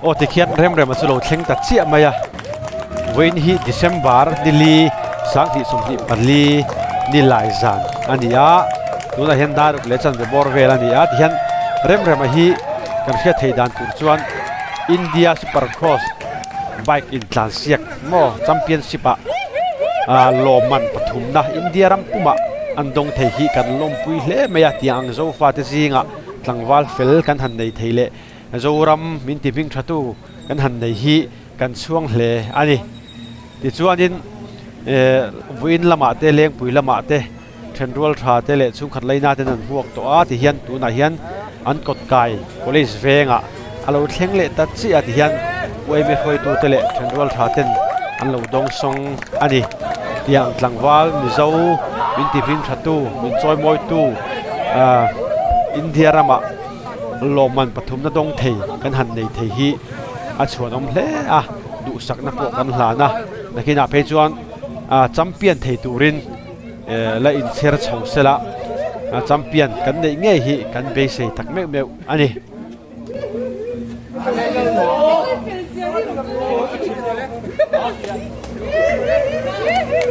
o tikhian rem chu lo thleng ta chia maya vein hi December dili sang hi somni pali ni lai zan ania tuna hian dar le chan be bor vel ania hian rem hi kan hria theidan tur chuan India Supercross bike in tlansiak mo championship a loman pathum na India ram puma andong thei hi kan lom pui hle meya tiang zo fa te zinga tlangwal fel kan han nei theile zoram min ti bing thatu kan han nei hi kan chuang hle ani ti chuanin buin lama te leng pui lama te thendrol tha te le chung khat leina te nan huak to a ti hian tu na hian an kot kai police venga alo thleng le ta chi a ti hian wei me khoi tu te le thendrol tha ten an lo dong song ani tiang tlangwal mi zo min ti bing thatu min choi moi tu India rama loman pathum na dong thei kan han nei thei hi a chuan om hle a du sak na po kan hlana nakina pe chuan champion thei turin la in cher chho sela champion kan nei nge hi kan be sei tak me me ani Thank you.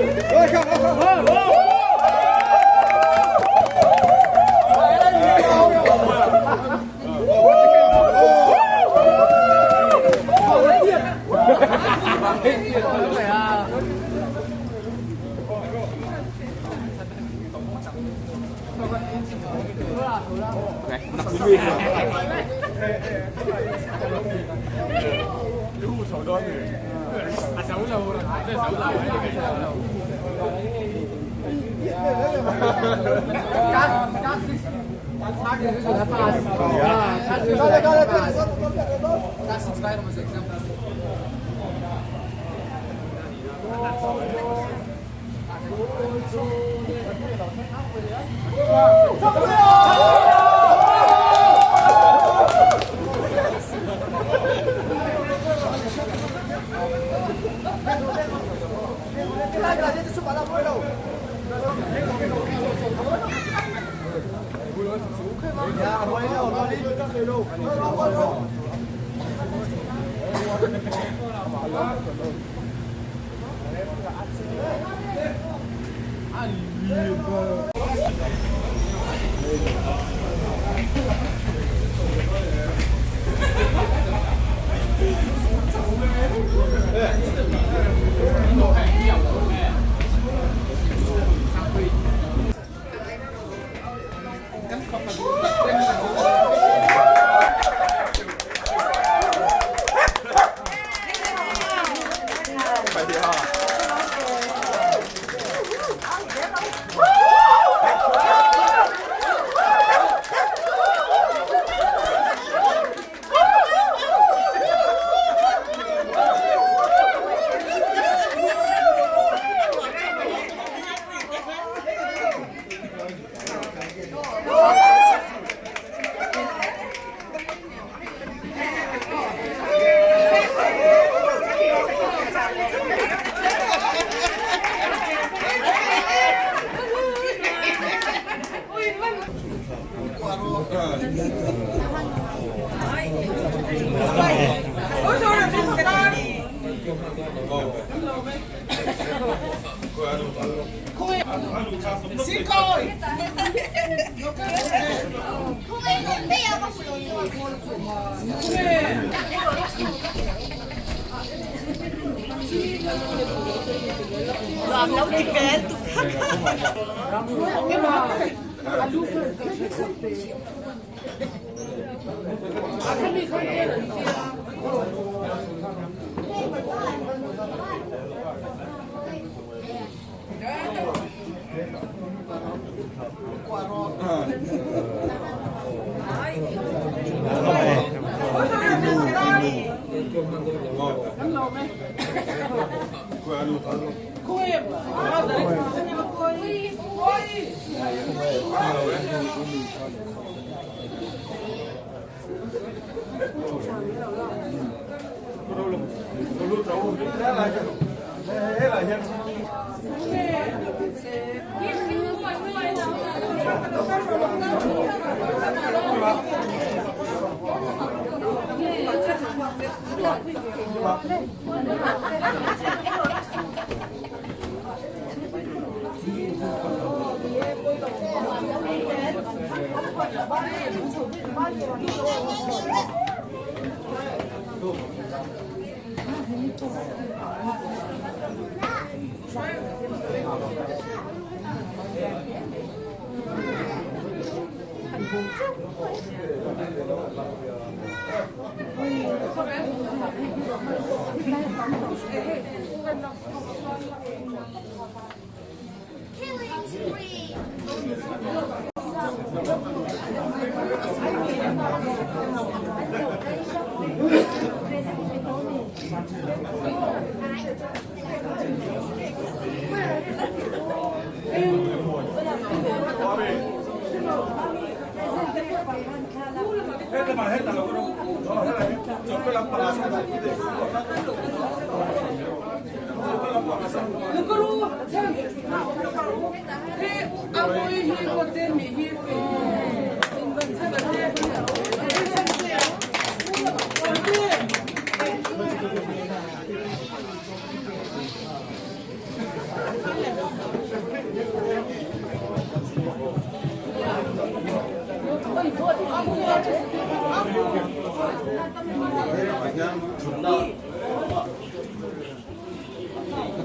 Killing spree.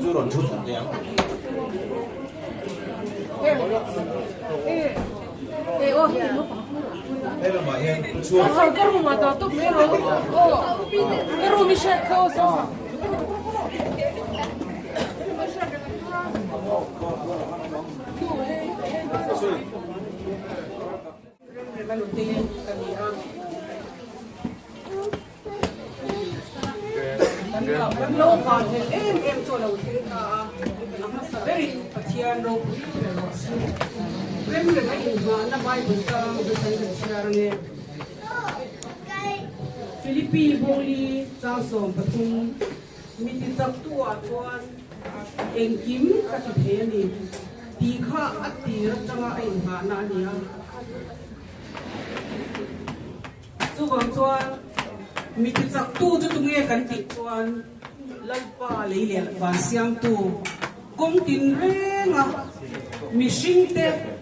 chú đồn chút thật đẹp. Đây là mọi em chua. Sao cái rumah tutup mero? Oh, mero Michelle kau sama. Lâu còn thì em cho lâu thì very pathian đâu. Em người ta in hoa năm mai mình ta được xây dựng nhà này. Philippines, Boli, Trang Som, Patung, Miti Taptua, Chuan, Eng Kim, Katipeni, Tikha, Ati, Rachanga, Eng Ha, Nania. Chuan Chuan, Miti Taptu, Chutunge, Kanti, Chuan, Lalpa, Leile, Van Siang Tu, Kong Tin Renga, Mishinte,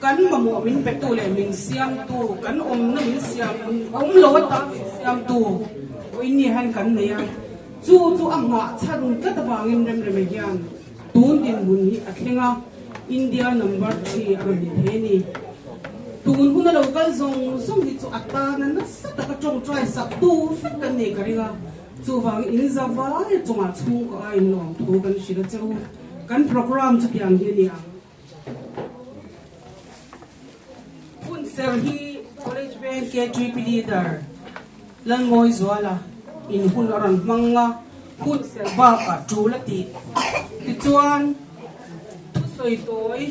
kan mamu min petu le min siam tu kan na min siam lo ta siam tu ini han kan ne ya chu anga charun ka ta bangin rem yan tun din bun hi athenga India number 3 ari theni tun huna local zong hi chu ata na sa ta ka chong try sa tu fit kan ne karinga chu wang in zawa chunga chung ka ai no tu kan shira chu kan program chu piang hi ni Sir, he college band K3P leader. Lan ngồi zoala in hun aran manga hun sir ba ka chulati. Ti chuan tu soi toy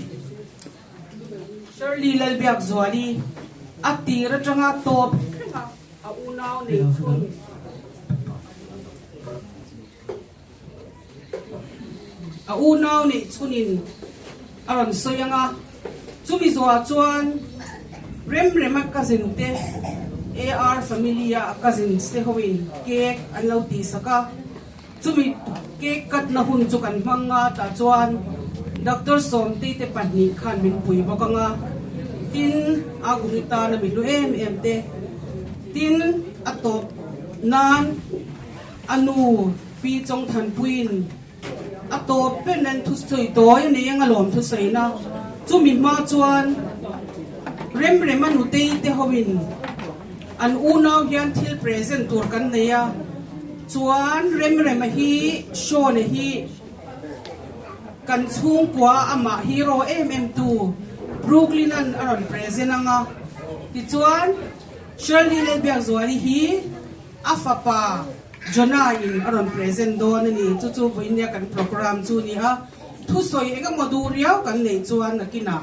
Shirley lalbiak zoali ati ra tanga top a unaw ne chun. A unaw ne chunin aran soyanga chumi zoa chuan Rem cousin te AR familia cousin te hoin cake an lo ti saka chumi cake kat na hun chu kan manga ta chuan Dr. Som te panni khan min pui bakanga tin agumita na milu te tin atop nan anu pi chong than puin atop penan thu soi toy ne yang alom thu sei na chumi ma chuan Rem anu te howin an unaw yan til present tur kan neya chuan rem hi show ne hi kan chung kwa ama hero MM2 Brooklyn an aron present anga ti chuan Shirley Lebiak Zuari hi afapa Jona in aron present don ni chu buinya kan program chu ni ha thu soi ega moduriaw kan nei chuan nakina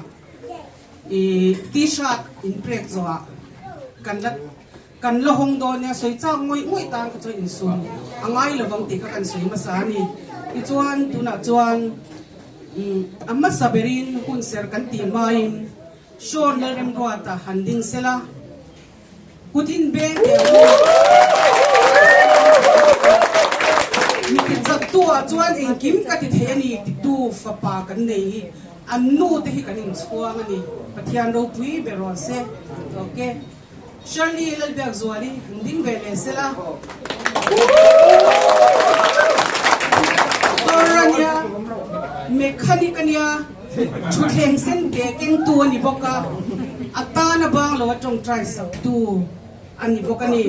T-shirt in prek zoa kan lohong do nya soi chang ngoi tang ka choi in sun angai lawang ti ka kan soi masani ti chuan tuna chuan amma saberin hun ser kan ti main shon le rem ro ata handing sela putin ben mi ti zat tu a chuan in kim ka ti the ni ti tu fa pa kan nei an nu te hi kanin squang ani pathian ro pui bero se okay Shirley lal biak zuali ding vele sela Torania mekanikania chutheng sen te keng tu ani boka atana bang lo tong try sak tu ani boka ni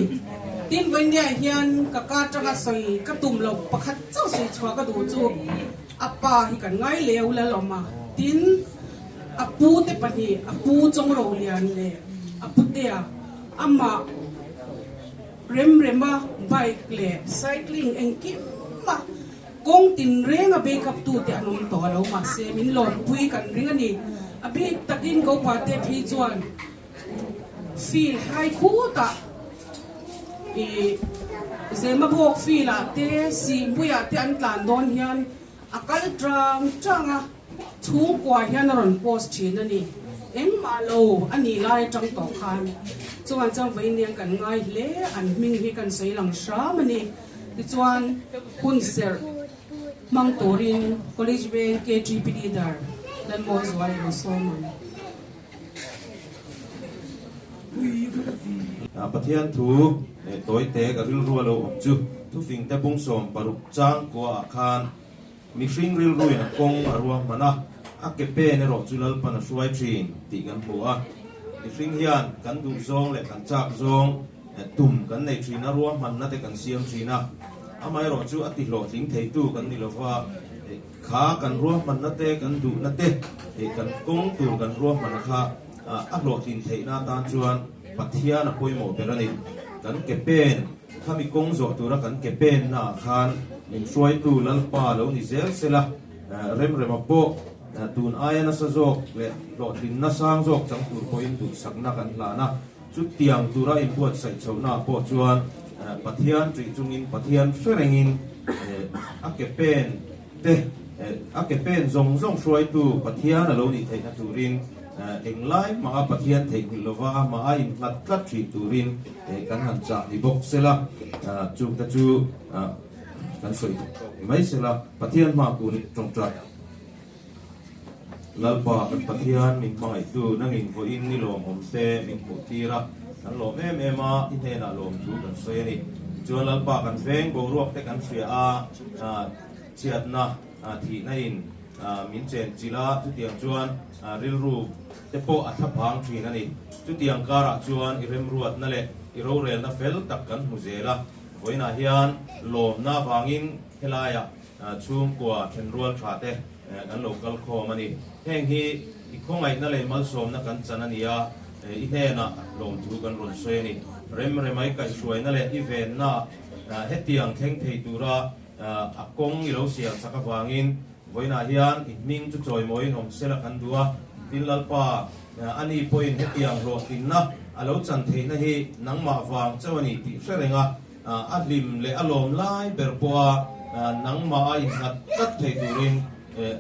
tin vanya hian kaka tanga soi katum lo pakhat chau sui chwa ka du chu apa hi kan ngai leu la loma tin apu te pani apu chong ro lian le apu te ama rema bike le cycling engkim ma kong tin renga bake up tu te anom to lo ma se min lon pui kan ring ani abi takin ko pa te phi chuan feel hai khu ta e zema bok feel a te si buya te an tlan don hian akal tranga chung kwa hian ron post chin ani eng ma lo ani lai tang to khan chuan chang vai niang kan ngai hle an ming hi kan sei lang sha mani ti chuan hun ser mang torin college bank KGPD dar dan mo zwai ro so man Pathian thu tối tế cả ril rùa lâu chu thu phình tế bung som paruk chang của khan mi sinh ril rùi na kong arua mana akepe ne ro chulal pana suai trin ti gan bua mi sinh hian kan du zong le kan chak zong tum kan nei trin arua man na te kan siam trina amai ro chu ati lo ting thei tu kan ni lova kha kan rua man na te kan du na te kan kong tu kan rua man kha a lo tin thei na tan chuan Pathian apoi mo berani kan kepen khami kong zo tu ra kan kepen na khan min suai tu lal pa lo ni zel sela rem apo tun aya na sa zo le lo tin na sang zo chang tur poin tu sakna kan la na chu tiang tu ra in buat sai chona po chuan Pathian tri chungin Pathian ferengin akepen te akepen zong suai tu Pathian lo ni thei na turin eng lai ma Pathian thei lova ma in lat thi turin kan han cha di bok sela chu ta chu kan soi mai sela Pathian ma ku ni trong tra lalpa kan Pathian min mai tu nangin vo in ni lom om te min ko tira kan lom ma i the na lom tu kan soi ni chu lalpa kan veng bo ruak te kan fria chiat na thi na in min chen chila tu tiang chuan ril ru te po athapang thin ani chu tiang kara chuan irem ruat na le iro rel na fel tak kan muzela voina hian lom na wangin helaya chung kwa then rual tha te kan local khom ani heng hi i khongai na le mal som na kan chan ania i he na lom thu kan ron soi ni remai kai suai na le i ven na hetiang theng thei tura akong i lo sia saka wangin voina hian i ming chu choi moi nom sela kan dua tin lalpa ani point hetiang ro tin na alo chan thei na hi nangma wang chawani ti hrerenga adlim le alom lai berpoa nangma in hat kat thei turin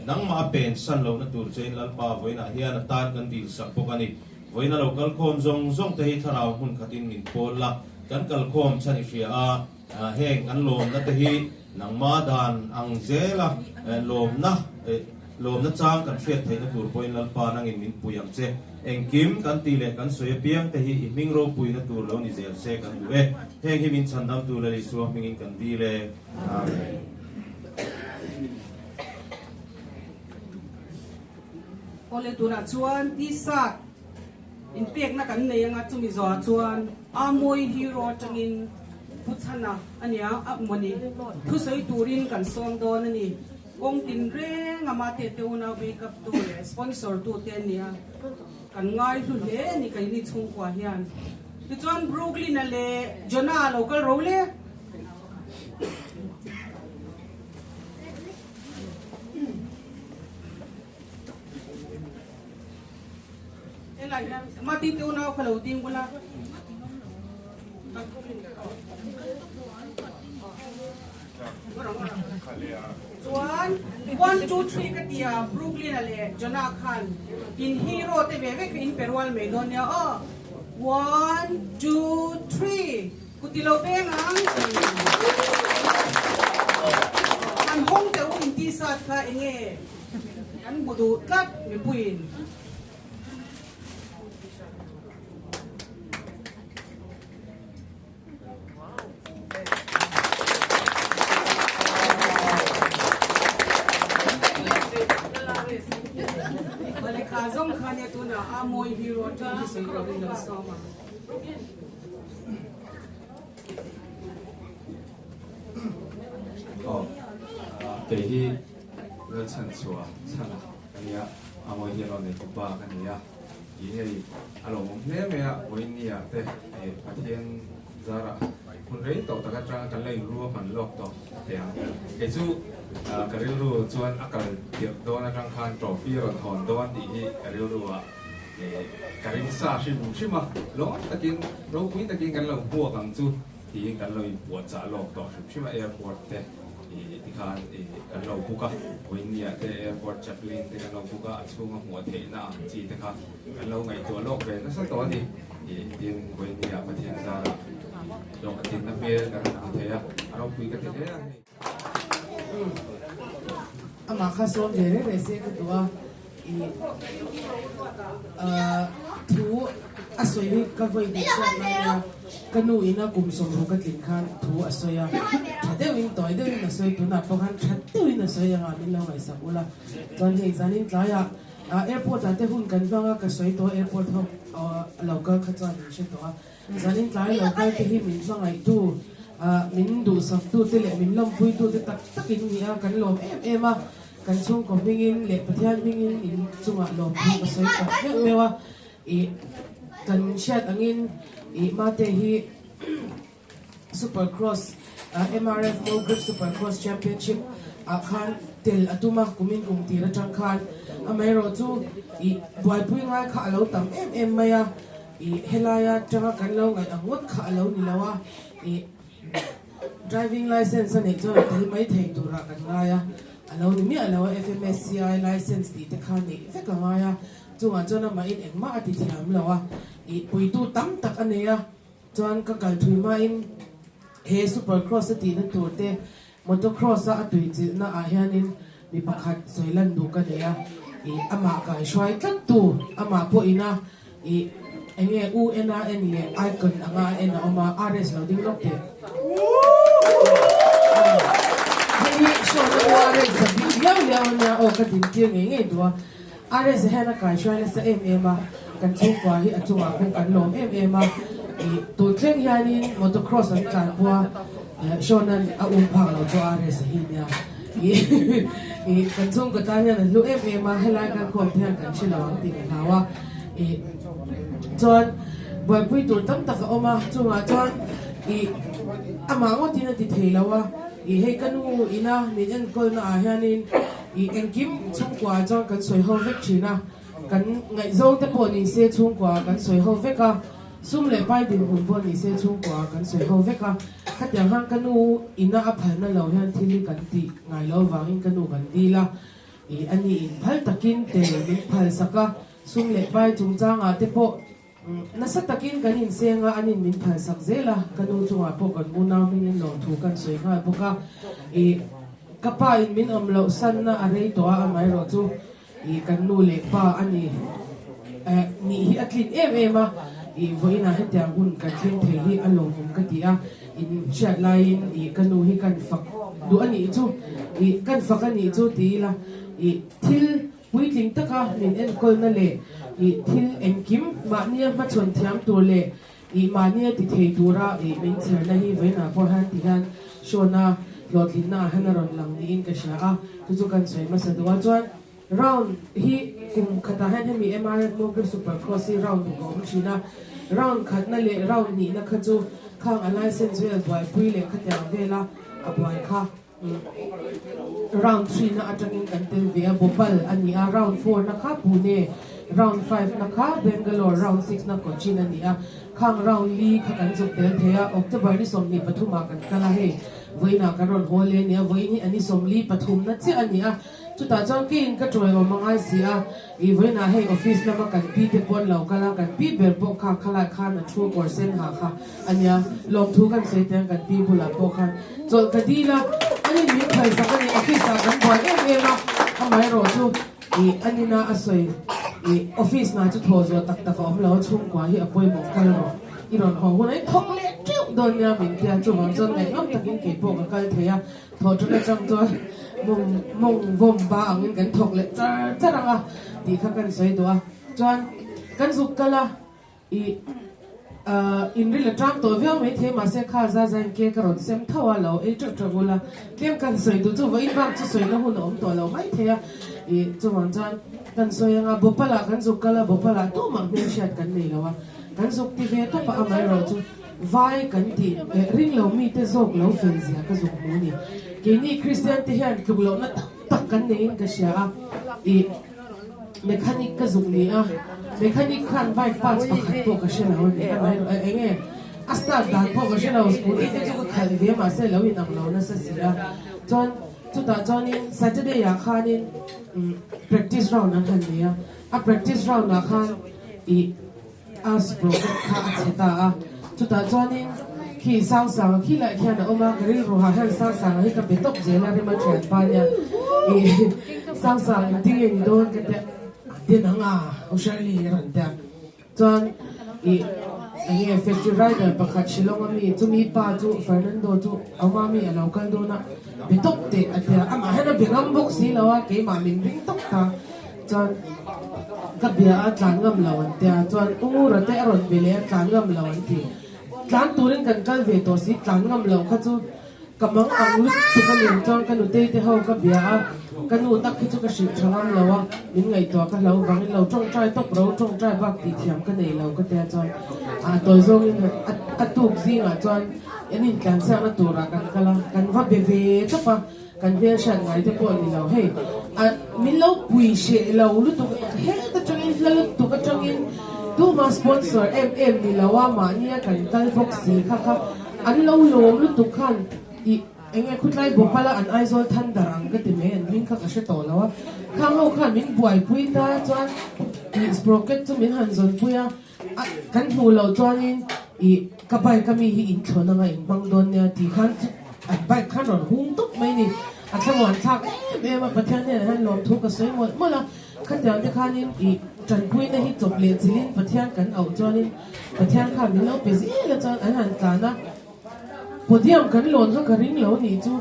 nangma pen san lo na tur chain lalpa voina hian tan kan dil sak pokani voina local khom zong te hi tharau hun khatin min polla kan kal khom chani ria heng an lom na te hi nangma dan ang zela lom na chang kan fiat thei na tur point lalpa nangin min puyam che engkim kan ti le kan soya piang te hi iming ro pui na tur lo ni zel se kan du heng hi min chandam tu le su mingin kan di le ole tura chuan ti sat in pek na kan nei anga chumi zo chuan amoi hero tangin puchana ania apmoni thu sei turin kan song don ani ong tin reng ama te teuna wake up tu le sponsor tu te nia kan ngai lu le ni kai ni chung kwa hian ti chuan Brooklyn ale Jona local role mati teuna kalau ting pula Chuan 1, 2, 3 katia Brooklyn ale Jona Khan in hero te veve in perwal medonia 1, 2, 3 kutilo pengang an hong te in tisat ka inge kan budu kat mi puin balik kazong kanya tu na amoy hero tu di sa gawin ng sama. để hi rất chân chùa chân là cái này à mọi người nói này cũng ba cái này à ý này à lòng nếu mà với nia thế phát hiện ra làคนเรียนต่อตะการกันเลยรู้มันโลกต่อแต่cái chú cáiเรื่องรู้ชวนอาการเกี่ยวโดนอาการคันต่อปีรอนหอนโดนดีcáiเรื่องรู้อ่ะcáiเรื่องซาชิบุชิมาล้อตะกินเราคุยตะกินกันเราหัวกันจูที่กันเลยปวดจ่าโลกต่อชิมาแอร์พอร์ตเตที่คันกันเราบุกวันนี้เตะแอร์พอร์ตจับลินเตะกันเราบุกช่วงหัวเทน่าจีเตะคันกันเราไงตัวโลกเป็นนั่นสักตัวดีที่วันนี้ประเทศซาดอกตินนับเบี้ยกันเทียเราคุยกันเทียอามาข้าส่วนเรื่องเสียตัวทูอาศัยก็ไปดิฉันนะกันนู่นนะกลุ่มสมรู้กันลิงคันทูอาศัยชัดเดียวอินต่อยเดียวอินอาศัยตัวนับพวกกันชัดเดียวอินอาศัยยังไงมิลล์ไงสักวันละตอนนี้จันนินใจอ่ะแอร์พอร์ตแต่หุ่นกันฟังก็สวยตัวแอร์พอร์ตเขาเราก็เข้าใจดีใช่ตัวจันนินใจเราก็ที่มินฟังไอ้ตัวมินดูสักตัวที่เละมินลำพูดตัวที่ตักอินเนี่ยกันลมมากันช่วงของวิ่งอินเละประเทศวิ่งอินจังหวะลมพูดก็สวยกว่าไม่ว่ากันเชียดอังอินมาเตฮีซูเปอร์ครอสMRF World Group Super Cross Championship อาคารเตลอตุมากุมินกุมตีระจังคารอเมริกาบอยปุยง่ายข้าเราตั้มมายาเฮลายาจังกันเราไงอังวดข้าเรานี่แล้วว่าdriving license เนี่ยจะที่ไม่ถึงตัวรักันง่ายเรานี่มีเรา FMSCI license ที่ตะคันนี่เฟกง่ายจังหวะจนมาอินเองมาอธิษฐานเราว่าปุยตู้ตั้มตักอันนี้จนก็การถุยมาอินเฮซูเปอร์ครอสตีนั่นตัวเต้มอเตอร์ครอสอะตุยจีน่าอาเฮียนินมีประคัดสวยลันดูกันเนี่ยอามาไก่ช่วยกันตัวอามาพวกอินะไอเนี่ยUNRNเนี่ยไอคอนอ่างเอ็นเอามา RS เราดิ้งล็อกเต้ไอ้นี่ชวนเรา RS จะดิ้งเลี้ยวเนี่ยโอ้กันดิ้งเที่ยงเงี้ยตัว RS ให้นักไก่ช่วยเนี่ยเอ็มมากันช่วงกว่าที่อัจฉริยะพวกกันลมมาตัวเครื่องยานินมอเตอร์ครอสอันการบัวชนนั้นอุ้มพังเราตัวอะไรสิเนี่ยกันช่วงก็ตายเนี่ยลูกมาให้รายการความเพียรกันชิลล์ติกันหาว่าจนบ่อยพูดตัวตั้งแต่ก็ออกมาจนว่าจนอามาว่าที่นั่นติดเทแล้วว่าให้กันหูนะมีอันคนอาเฮียนินเอ็งกิมช่วงกว่าจนกันสวยห้องเวกชีนะกันไงโซ่แต่ปนนี่เสียช่วงกว่ากันสวยห้องเวกก็ซุ่มเล่ไปดินหุ่นบนนี่เสียช่วงกว่ากันสวยห้องเวกก็ขัดอย่างห้างกันหูนะอภัยนั่นเราเห็นที่นี่กันตีไงเราวางกันหูกันดีละอันนี้พัลตะกินเตะมิพัลสักซุ่มเล่ไปจุงจ้างเตปนัสตะกินกันหินเสียงอันนี้มิพัลสักเจละกันหูจุงพวกกันมุนามินหลงถูกกันสวยง่ายพวกกป้าอินมินเราสั้นนะอะไรตัวไม่รู้จูกันหูเล่ป้าอันนี้นี่อัดลินมาวันนี้ให้เดี๋ยวหุ่นกันเที่ยงเที่ยงอารมณ์ผมก็ดีอินเชียร์ไลน์กันดูให้กันฝักดูอันนี้จูกันฝักอันนี้จูดีละทิลวิลิงตะกะมินเอ็นคนนั่นเลยทิลเอ็นกิมมาเนี่ยมาชวนเทียมตัวเลยมาเนี่ยติดเทตัวระมินเชื่อนะฮีเวน่าพอฮันที่กันชวนน่ะหลอดลินน่ะฮันน่ะรอนหลังนี้อินก็เชื่อทุกกันสวยมาสะดวกจวนround ที่กลุ่มขัดให้มี MRF World Super Cross round ของชีนะ round ขัดนั่นเลย round นี้นะขัดจูข้างอะไรเส้นสวยบอยปุยเลยขัดอย่างเวลาบอยค่ะ round 3นะอาจจะกินกันเต็มเวียบุบลอันนี้ round 4นะคะปูเน่ round 5นะคะ Bangalore round 6นะโคชินอันนี้ข้าง round ลีขัดกันจุดเดียวเทียออกจากบริษัทนี้ปฐุมกันกันละเฮวันนี้กันรอนโฮเลเนี่ยวันนี้อันนี้สมลีปฐุมนั่นสิอันนี้จุดตาจังกินก็ช่วยว่ามังไงเสียวันนี้ให้ออฟฟิศนั้นมากันปีเตปอนเรากันละกันปีเบอร์ปกข้าข้านะชั่วกว่าเส้นหาค่ะอันนี้ลงทุนกันเสียแต่กันปีบุหรี่ปกค่ะจนกันดีละอันนี้มีใครสักอันนี้ออฟฟิศกันบ่อยมาทำไมรอจู anh na asoi office na chu tho zo tak tak om lo chung kwa hi apoi mo kal ro iron ho hunai thok le chu don ya min tia chu wang chon ngai ngam takin ke po ka kal theya tho chu na chang cho mong vom ba angin kan thok le charanga ti kha kan soi do a chuan kan zuk kala in ri la tram to veo me the ma se kha za zan ke karon sem thawa lo e chu chu la kem kan soi du chu vai bang chu soi na hun om to lo mai theya chu wang chan kan soi nga bopala kan zuk kala bopala to mang me shat kan nei lo wa kan zuk ti ve to pa amai ro chu vai kan ti ring lo mi te zok lo fen zia ka zuk mu ni ke ni christian ti hian ku lo na tak kan nei ka sha mechanic ka zuk ni mechanic khan bike parts pa khat po ka sha lo ni amai ro enge asta dan po ka sha lo sku ni te chu ka khal ve ma se lo in am lo na sa sira chon chu ta chon in saturday ya khanin practice round na khan ni a practice round na khan as pro kha cheta chu ta chon in khi sang sang khi lại khian na oma grill ro ha han sang sang hi ka betok je la re ma thian pa nya sang sang ting in don ka te din anga o shali ran ta chon anh factory rider pakhat shilong ami chumi pa chu Fernando chu awami local do na betok te atia ama hena bingam box si lawa ke ma min bing tok ta chon ka bia atlan ngam lawan tia chon ungura te ron bele atlan ngam lawan ti tlan turin kan kal ve to si tlan ngam law kha chu kamang ang tu kan len chon kan u te ho ka bia kan u tak chu ka shi thangam lawa min ngai to ka lo wang lo tong trai tok ro tong trai bak ti thiam ka nei lo ka te chon toy zong in atuk zinga chon enin kan sa na tura kan kala kan va be ve to pa kan ve shan ngai te po ni lo hey min lo pui she lo lu tu he ta chong in lo tu ka chong in tu ma sponsor ni lawa ma ni kan kal box si kha an lo lom lu tu khan enge khutlai bopala an aizol than darang ka ti me an min kha ka she to lawa khang ho khan min buai pui ta chuan sprocket chu min han zon puya kan hu lo chuan in ka bai ka mi hi in thona nga in bang don nya ti khan an bai khan ron hung tuk mai ni a thamon thak me ma pathian ne han lom thu ka sei mo la khan tiang te khan in tran pui na hi chop le chilin pathian kan au chuan in pathian khan min lo pe zi la chuan an han tla na podium kan lon ha ka ring lo ni chu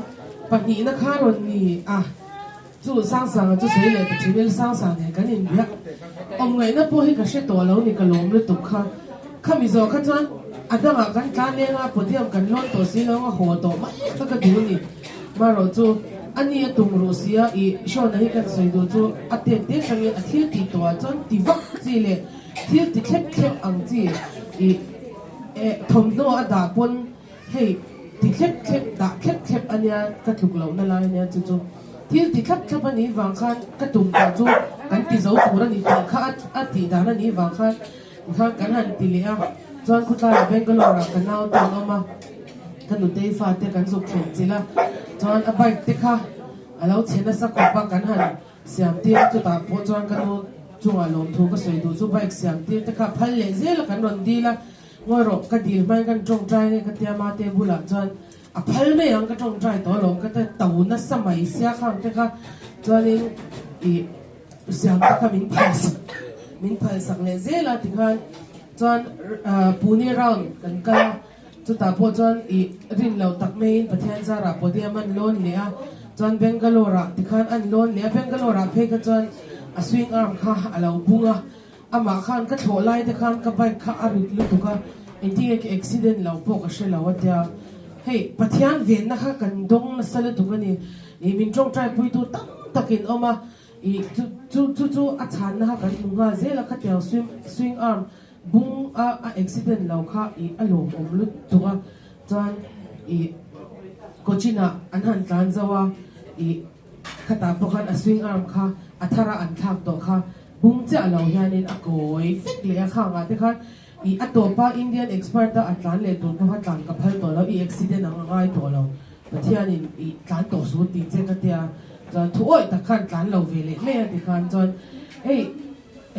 pahni na kha ron ni chu sang sang chu sei le ti chimel sang sang ne kan in bia om ngai na po hi ka she to lo ni ka lom lu tu kha mi zo kha chuan adama kan tla le nga podium kan lon to si lo ho to mai ka du ni ma ro chu ani tung ro sia shon na hi kan sei do chu ate te sang a thil ti to chon ti vak chi le thil ti khlep ang chi thom no ada pon hey ti khlep da khlep ania ka tuk lo na la nia chu thil ti khlep ani wang khan ka tum ka chu kan ti zo tu ra ni kha ati da na ni wang khan kan han ti le a chon khutla Bangalore kan naw to no ma kan u te fa te kan zuk khen chila chon a bike te kha alo chena sa ko pa kan han siam ti chu ta po chon kan u chunga lom thu ka soi du chu bike siam ti te kha phal le zel kan ron di la ngoi ro ka dil mai kan tong trai ka tia ma te bula chon a phal me ang ka tong trai to lo ka te tau na samai sia khang te kha chon in siam ta kha min phal sak le zela ti khan chon Pune round kan ka chu ta po chon rin lo tak main pathian zara podium an lon le a chon Bangalore ti khan an lon le Bangalore phe ka chon a swing arm kha alo bunga ama khan ka tho lai te khan ka bike kha arit lu tu ka enti ek accident lo po ka she lo atia hey pathian ven na kha kan dong na sala tu ka ni min tong trai pui tu tam takin oma chu a chan na kan munga zela kha tel swing arm bung a accident lo kha alo om lu tu ka chan kochina an han tlan zawa khata po khan a swing arm kha athara an thak to kha bung cha lo hianin a koi fik le kha nga te khan atopa Indian expert ta atlan le tu ko tlan ka phal to lo accident ang ngai to lo pathianin tlan to su ti che ka tia chan thuoi ta khan tlan lo ve le me ti khan chon ei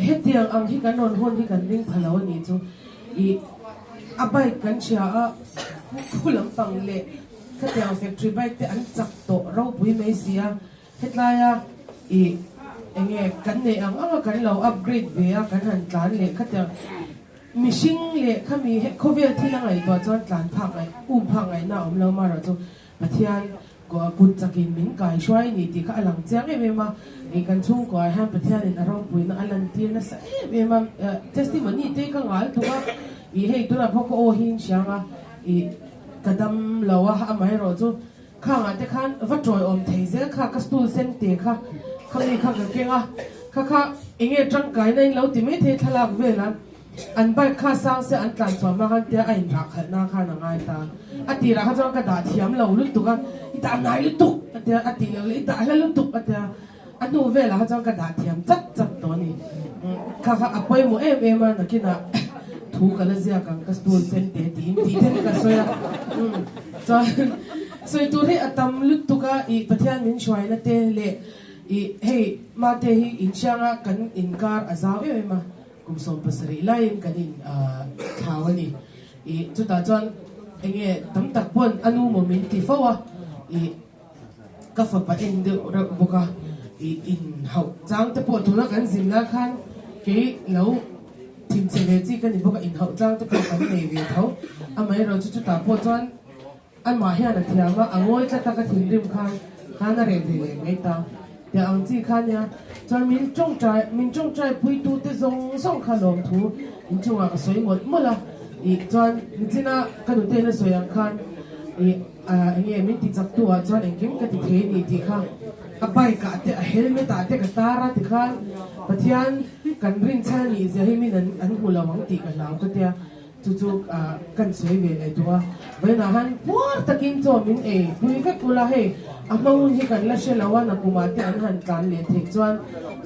hetiang ang hi kan non hon hi kan ring phalo ni chu abai kan chia a khulam pang le ka tia factory bike te an chak to ro pui mai sia hetlaya nghe cắn này ang cắn lâu upgrade về cắn hẳn cắn lệ khát giờ missing lệ khá mi hết covid thì là ngày đó cho cắn phẳng ngày phẳng ngày nào lâu mà rồi cho bát thiên có bút chắc in mình cái xoay này thì khá lằng chang em mà kan chung ko han pathian in arong puina alan tir na sa mà testimony te ka ngal thunga hei tuna phoko o hin sianga kadam lawa amai ro chu khanga te khan vatroi om theize kha ka stool sen te kha khami kha ka kenga kha enge tang kai nai lo ti me the thalak vela an bai kha sang se an tlan chwa ma han te ai ra kha na kha na ngai ta ati ra kha chang ka da thiam lo lu tu ka ita nai lu tu ati lo ita la lu tu anu vela ha chang ka da thiam chat chat to ni kha apoi mo ma na kina thu ka la zia kang ka stool sen te ti ten ka soya so tu he atam lut tu ka pathian min shwai na te le hey ma te hi inchanga kan inkar azaw ma kum som pasari lain kan in thawani chu ta chon enge tam tak pon anu mo min ti fawa ka fa pa in de boka in hau chang te po tu na kan zin la khan ke lo tin che le chi kan in boka in hau chang te po kan nei ve tho amai ro chu ta po chon an ma hian a thiama angoi cha ta ka thim rim khan khana re de le ngai ta te ang chi khan ya chon min chong trai pui tu te zong song kha lom thu in chunga ka soi mot mola chon china ka du te na soyang khan nge min ti chak tu a chon engkim ka ti the ni ti kha a bike ka te a helmet a te ka tara ti khan pathian kan rin chan ni ze hi min an hula wang ti ka law ka te chu kan soi ve le tua ve na han por takin cho min pui ka kula he amang hi kan la she lawa na kuma te an han kan le thek chuan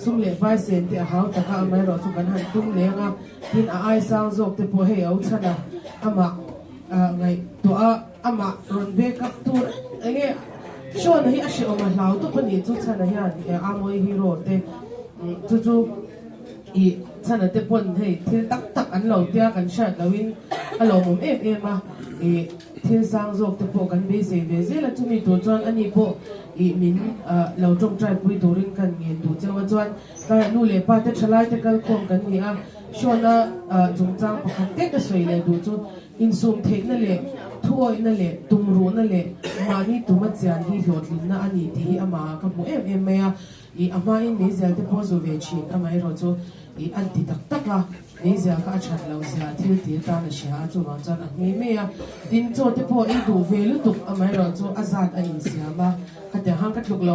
sum le vai sen te hau ta ka mai ro chu kan han tum le nga tin a ai sang zok te po he au chana ama ngai to ama ron be ka tu enge shon hi a she o ma lau to pani chu chana hian amoi hi ro te chu chana te pon hei thil tak an lo tia kan shat lawin alo mom ma thil sang zok te po kan be se ve zela chumi to chuan ani po min lo tong trai pui turin kan nge tu chawa chuan ka nu le pa te thalai te kal khom kan ni a shona chung chang pakhat te ka soi le du chu in sum thek na le thuoi na le tumru na le mani tuma chian hi hlotlin na ani ti ama ka mu me a ama in me zel te po zo ve chin amai ro chu anti tak la nei zia ka chat lo sia thil ti ta na sha chu ma chan nge me a tin cho te po du ve lu tuk amai ro chu azat a in sia ma ka te hang ka tluk lo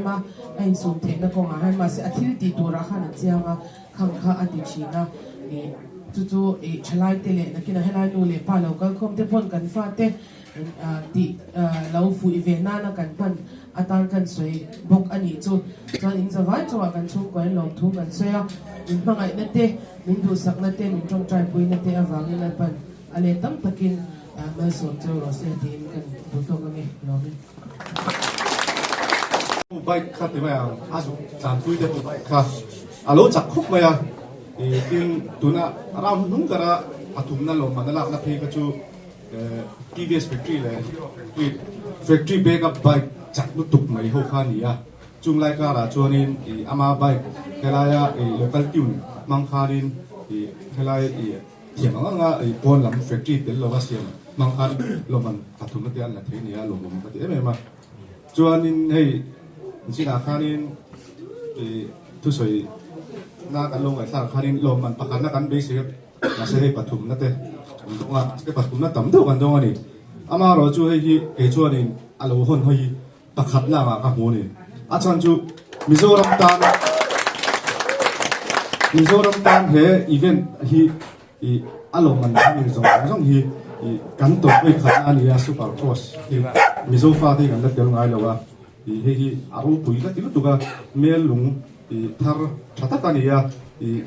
ma ai sum the na ko nga han ma se a thil ti tu ra kha na chia ma khang kha ati chi na chu chalai te le na kina helai nu le pa lo kal khom te pon kan fa te ti lo fu i ve na kan pan atan kan soi bok ani chu chuan in zawai chawa kan chung koin long thu kan soya min mangai na te min du sak na te min tong trai pui na te awang na pan ale tam takin ma so chu ro se ti kan du to ka nge lo ni bai khat te ba asu chan pui te kha alo chak khuk ba ya tin tuna around nung kara athum na lo manala na phe ka chu TVS factory le factory backup bike chak lu tuk mai ho kha ni ya chung lai ka ra chuanin ama bike kelaya local tune mang kharin helai thiam nga pon lam factory tel lo siam mang khan lo man athum na te an la the ni ya lo mo ka te ma chuanin hei china khanin thu soi na kan long ai sa kharin lo man pakhan na kan be se na se hei pathum na te nga ke pathum na tam do kan dong ani ama ro chu hei hi ke chuanin alo hon hoi pakhat na ma ka mo ni a chan chu Mizoram tan he event hi alo man ni zong hi kan to pe khat ani ya super cross Mizo fa de kan la tel ngai lo wa hi aru pui ka tilu tu ka mel lung thar thata ka ni ya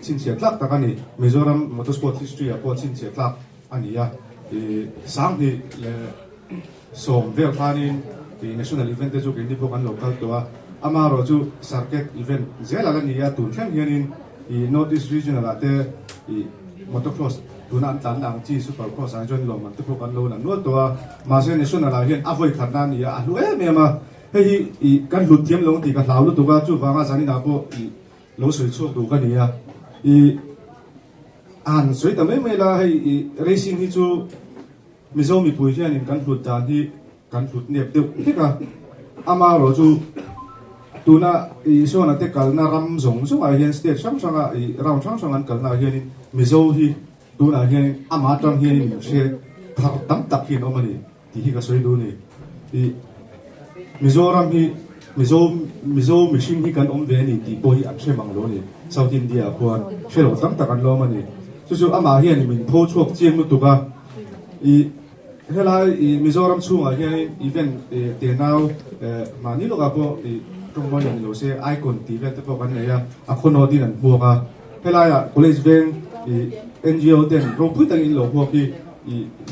chin che tlak ta ka ni Mizoram motorsport history a po chin che tlak ani ya sang hi le som vel khanin national event te chu ke ni bo kan local to ama ro chu circuit event zela la ni ya tun thleng hianin northeast regional ate motocross tunan tan dang chi super cross a jon lo man te kan lo na no to ma se national a hian avoi khatna ni a lu me ma hei kan lut thiam long ti ka hlau lu tu ka chu wanga zani na po lo soi chuak du ka nia I an soi ta me la hei racing hi chu mizo mi pui hian in kan hlut dan hi kan hlut nep deuh heka ama ro chu tuna I so na te kal na ram zong so a hian state sang sanga I round sang sang an kal na hian in mizo hi tuna hian ama tang hian in she thar tam tak hi no mani ti hi ka soi du ni I Mizoram hi mizo machine hi kan om ve ni ti po hi a che mang lo ni South India khuan shelo tam tak an lo mani chu ama hian min pho chuak chiang nu tuka I helai I Mizoram chunga hian event te now mani lo ka po I tongmon ni lo se icon ti ve te po kan ya a khono din an buaka helai a college bank NGO den ro pui tang in lo ho ki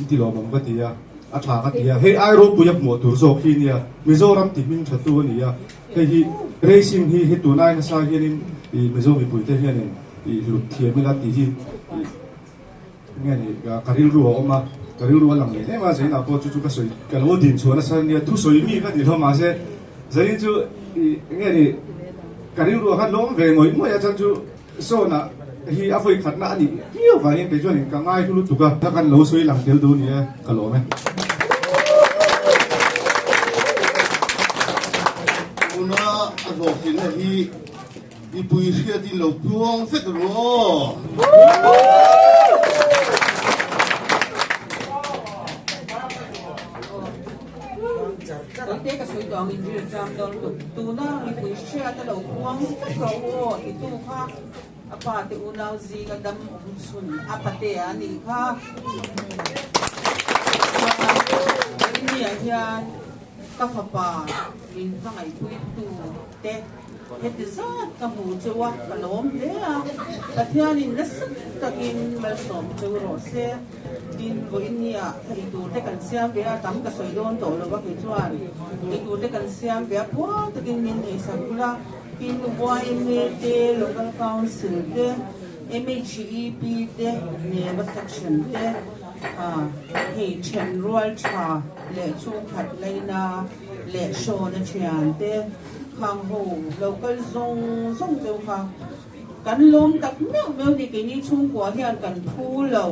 ti lo mong ka ti ya a tha ka tia he ai ro puyak mo tur zo khi nia Mizoram ti min thatu ni ya he hi racing hi tu nai na sa hian in Mizoram pui te hian in lu thia mi la ti hi nge ni karil ru oma karil ru lang le ma sei na po chu ka soi ka lo din chuan sa nia thu soi mi ka ni lo ma se zai chu nge ni karil ru ha lom ve ngoi mo ya chan chu so na hi a foi khat na ani hiu va yen ke chuan in ka ngai thu lu tu ka ta kan lo soi lang tel du ni ka lo me Una adoptin hi pui ria din lo puang fet ro Te ka soi dong in ri jam dong tu na I pui share ta lo kuang ka ro I tu kha apa te unau zi ka dam sun apa te ani kha ini ya ka fa pa in ka ngai pui tu te het zat ka mu chuwa ka lom le a ka thian in nas ta in mal som chu ro se din bo in ya thai tu te kan siam be a tam ka soi don to lo ba ke chuan I tu te kan siam be a po ta din min e sa kula in boy in te local council te MHEP te neighbor section te he chen rual cha le chu khat leina le shona chian te khang ho local zong zo kha kan lom tak meu ni ke ni chung kwa hian kan thu lo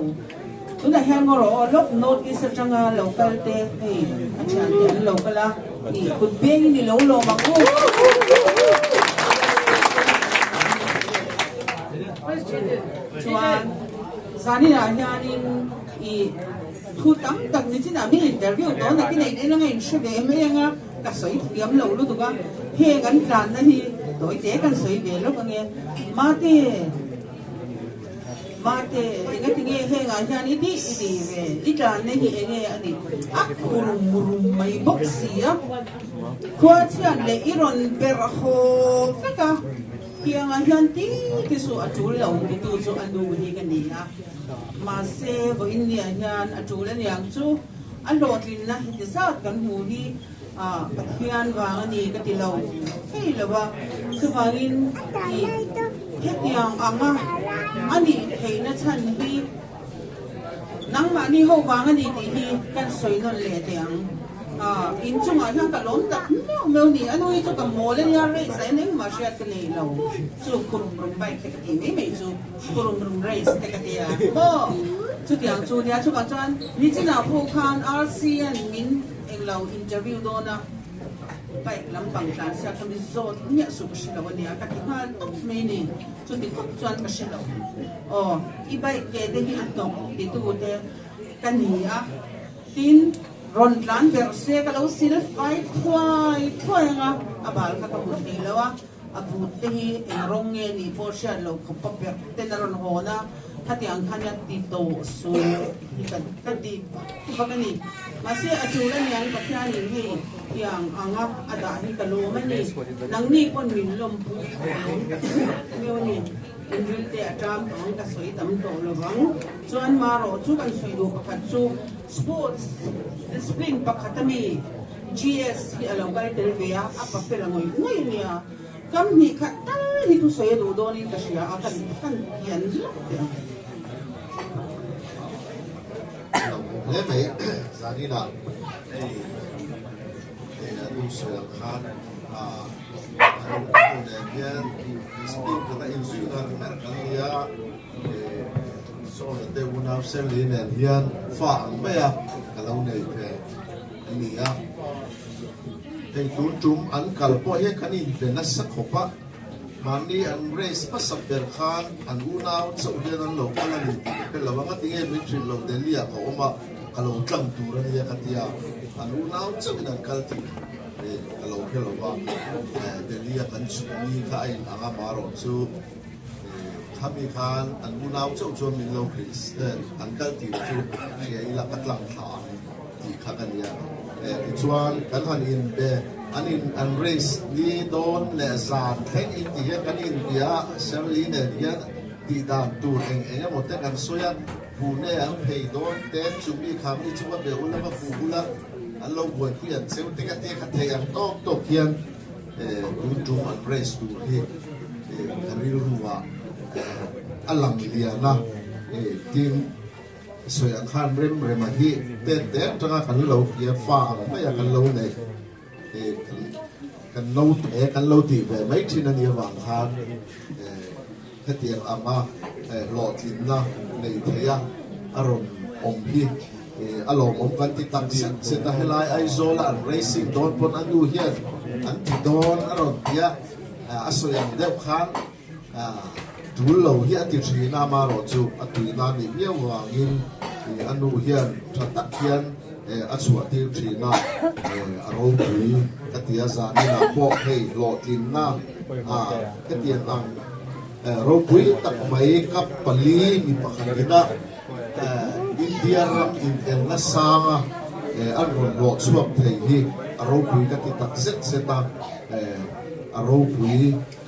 tuna hian ngoro lok note is atanga local te he achian te local a ni kut be ni lo lo ma ko chuan zani na hianin I thu tam tak ni china mi interview to na ki nei nei ngai shwe me nga ka soi thiam lo lu tu ka he gan tran na hi toi te kan soi be lo ka nge mate inga tinge he nga hian I di ve I tran ne hi enge ani ak murum mai boxi ya khwa chian le iron per ho feka Kia nga hian ti su atul lo ti tu chu anu hi ka ni a ma se bo in nia hian atul an yang chu an lo tlin na hi ti zat kan hu hi pathian wang ani ka ti lo hei lo ba chu wangin I het yang anga ani hei na chan hi nang ma ni ho wang ani ti hi kan soi non le tiang in chung a hian ka lom tak meu ni anoi chu ka mole ni a race ai nei ma sha te nei lo chu kurum rum bai te ka ti mai chu kurum rum race te ka ti a bo chu tiang chu nia chu ka chuan ni china phu khan RCN min eng lo interview do na bai lam bang tlan sia ka mi zo nya su ka shilo ni a ka ti han mai ni chu ti khop chuan ka shilo I bai ke de hi an tong ti tu te ka ni a tin ron tlan ber se ka lo sil fai khwai nga abal ka ka bu te lawa abu te hi rong nge ni po sha lo khop ber te na ron ho na hati ang kanya ti to so ka di ba ka ni ma se atulan yang patyan ni hi yang anga ada hi ka lo man ni nang ni kon min lom pu meo ni injil te atam ang ka soi tam to lo bang chuan ma ro chu kan soi do ka chu sports discipline pakhatami GS hi alo ka tel vea apa pela ngoi nia kam ni kha ta ni tu soi do do ni ka sia akan yan le me zani na lu se khan hian speak ka in sunan American ya so the one of selling and hian fa ang maya kalau nei pe ni ya thei tu tum an kalpo he kanin pe na sakhopa mani an race pasabber khan an unaw so hian an lo kala ni pe lawanga tinge mitri lo delia ko oma kalau tlang tu ra ya katia an unaw so an kalti kalau hello ba delia kan ni ka ai anga maro chu kami khan an unaw so min lo kris an kalti chu ya ila katlang tha ti khakania chuan kan han in be anin an race ni don le san theng in ti kan in dia semli ne dia ti dan tu eng mo te kan soya pu ne an pei don te chu mi kham ni chu ba be ula ba pu ula an lo boi ku yan seu te ka te kha the yang tok hian tu an race tu hi kan ri ruwa alang dia na tin soya khan rem ma hi te tanga kan lo ya fa ba ya kan lo nei kan lo ti ve mai thin ani wang khan hetiang ama lo tin na nei theya aron om hi along om kan ti tak se ta helai ai zola an racing don pon anu hian an ti don aron ya asoyang deu khan dul lo hi ati thina ma ro chu atui na ni mia wangin anu hian thatak hian achua ti thina aro pui katia za ni na po hei lo tin na katia ang ro pui tak mai kap pali ni pakhanina India ram in el nasanga an ron lo chuap thei hi aro pui kati tak set seta aro pui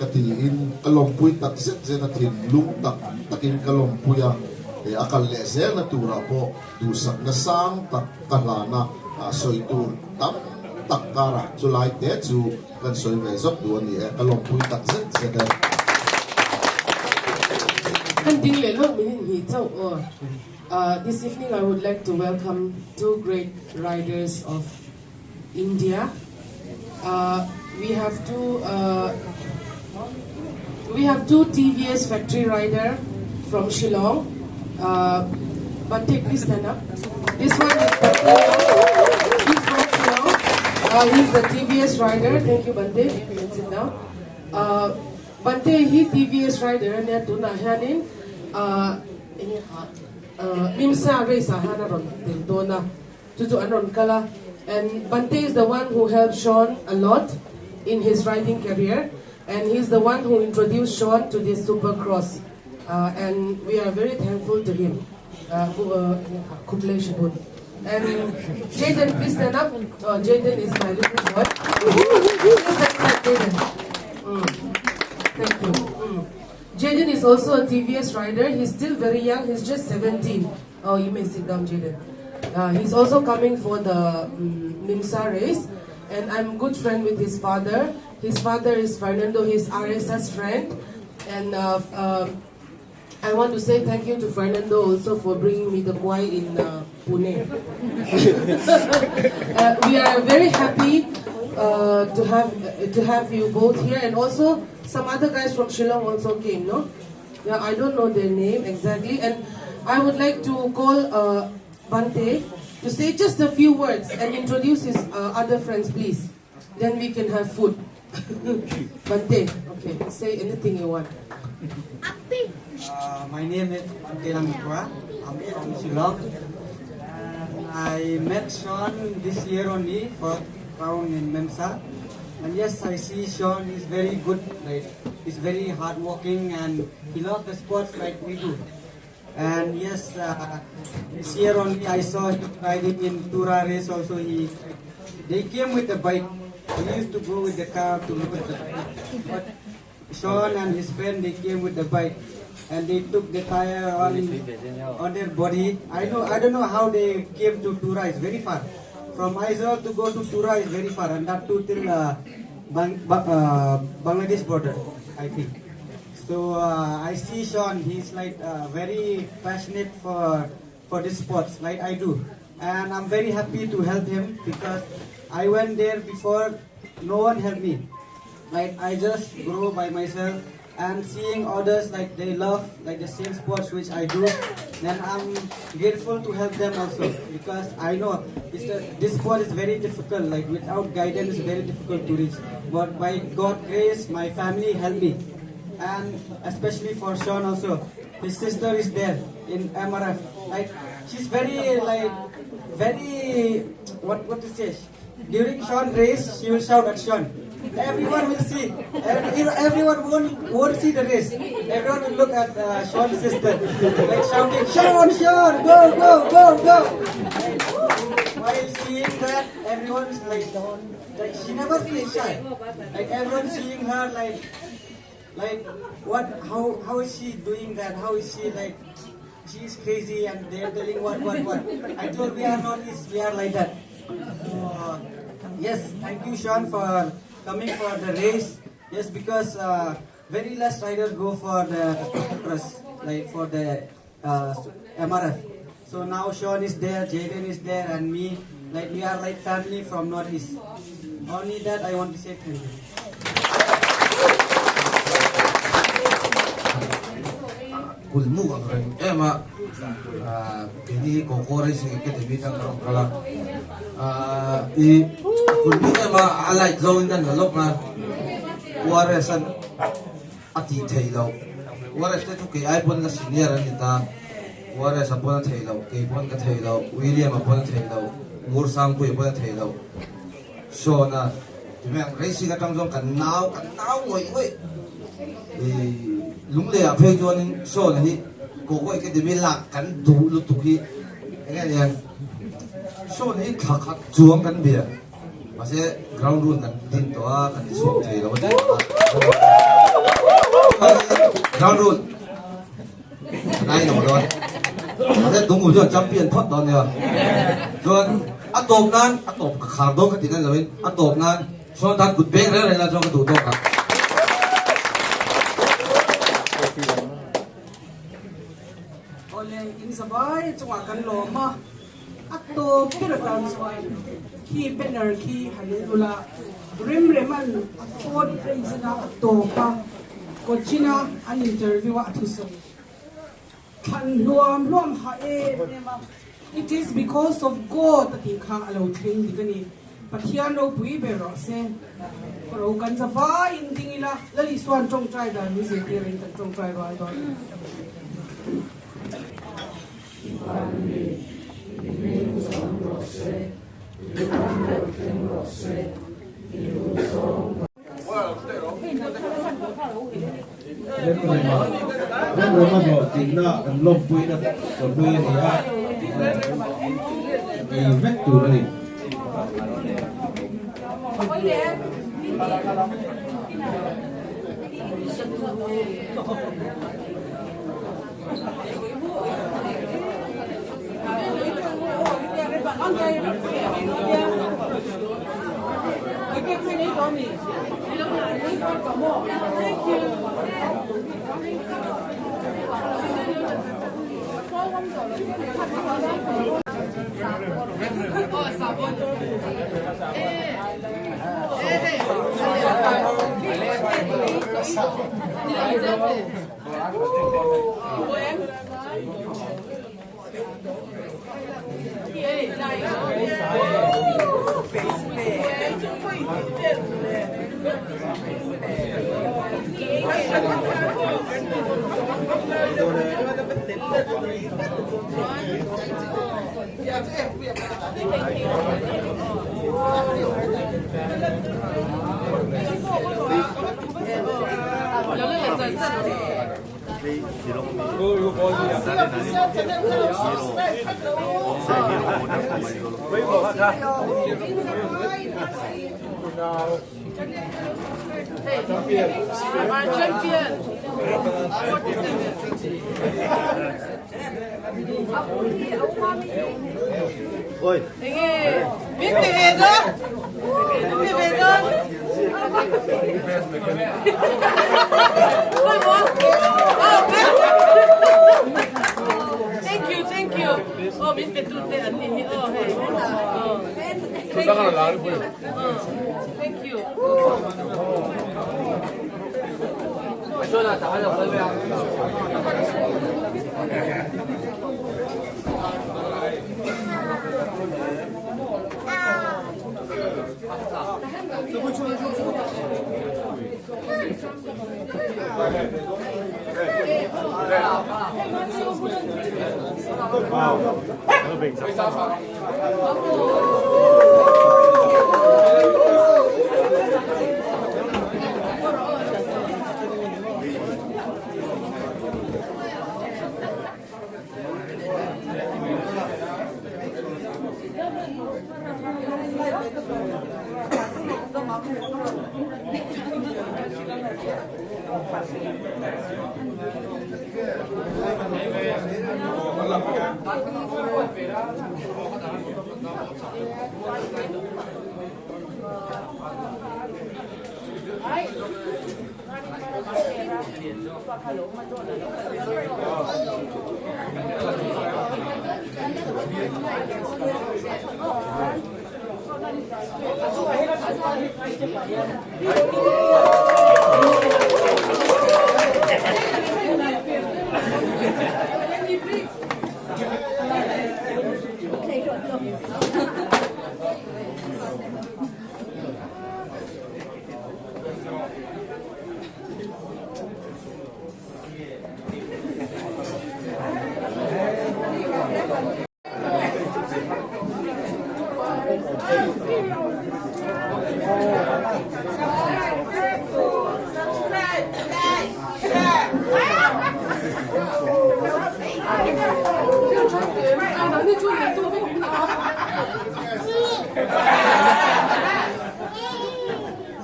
kati in kalom pui tak set seta thin lung tak takin kalom puya akal le se na tura po du sak na sang tak kalana soi tur tam tak kara chulai te chu kan soi ve zop du ni kalom pui tak set seta kan ding le lo min hi chau this evening I would like to welcome two great riders of India. We have two TVS factory rider from Shillong. Bante, please stand up. This one is he's from Shillong. He's the TVS rider. Thank you, Bante. You can sit down. Bante, he TVS rider and they do not have in. Mimsa race hanaron dona tutu anon kala, and Bante is the one who helped Sean a lot in his riding career, and he's the one who introduced Sean to this Supercross, and we are very thankful to him. And Jaden, please stand up. Jaden is my little boy. Jaden. Thank you. Jaden is also a TVS rider. He's still very young. He's just 17. Oh, you may sit down, Jaden. He's also coming for the Mimsa race. And I'm good friend with his father. His father is Fernando. He's RSS friend. And I want to say thank you to Fernando also for bringing me the Kwai in Pune. We are very happy to have you both here, and also some other guys from Shillong also came, no? Yeah, I don't know their name exactly, and I would like to call Bante to say just a few words and introduce his other friends, please. Then we can have food. Bante, okay, say anything you want. My name is Bante Lamikwa. I'm from Shillong. I met Sean this year only for round in Memsa. And yes, I see Sean is very good, like he's very hardworking and he loves the sports like we do. And yes, this year only I saw him riding in Tura race also. They came with the bike. We used to go with the car to look at the bike. But Sean and his friend, they came with the bike. And they took the tire on their body. I don't know how they came to Tura. It's very far. From Aizawl to go to Tura is very far, and that too till Bangladesh border, I think. So I see Sean. He's like very passionate for this sports, like I do, and I'm very happy to help him because I went there before. No one helped me. like I just grow by myself and seeing others like they love like the same sports which I do, then I'm grateful to help them also because I know this sport is very difficult, like without guidance it's very difficult to reach. But by God's grace, my family helped me, and especially for Sean also. His sister is there in MRF. Like she's very what to say. During Sean race, she will shout at Sean. Everyone will see. Everyone won't see the race. Everyone will look at Sean's sister, like shouting, Sean, Sean, go, go, go, go. While seeing that, everyone's like she never feels shy. Like everyone seeing her like what? How is she doing that? How is she like? She's crazy, and they're telling what? I told we are not this. We are like that. Yes, thank you, Sean, for coming for the race. Yes, because very less riders go for the press, like for the MRF. So now Sean is there, Jaden is there, and me. Like we are like family from Northeast. Only that I want to say thank you. Kulmu ang ema ini kokore sing academy tang kala I kulmu ema alai zone dan lok na warasan ati thailo waras te tu ke ai pon la senior ani ta waras pon thailo ke pon ka thailo William pon thailo mur sang ku pon thailo so na timang racing ka tang jong kan nau ngoi lung le a phei chuan in so na hi ko ko ke de lak kan du lu tu hi nge yan so na hi kha chuang kan bia ma se ground rule kan din to a kan so thei lo ba ground rule nai no lo ma se dung u jo champion thot don ya chuan a top ka khar do ka ti nan lo in a top nan so ta gut bek re la so ka du to ka in sabay chunga kan loma atto pira kan swai ki banner ki halula reman afford praise na atto pa kochina an interview athuso kan luam ha it is because of God that he khang alo thing digani pathian ro pui be ro se ro kan safa in dingila lali swan chong trai da ni se ti ring chong trai ro ai don Oi. Thank you. Oh, Miss Petute, oh, hey. Thank you.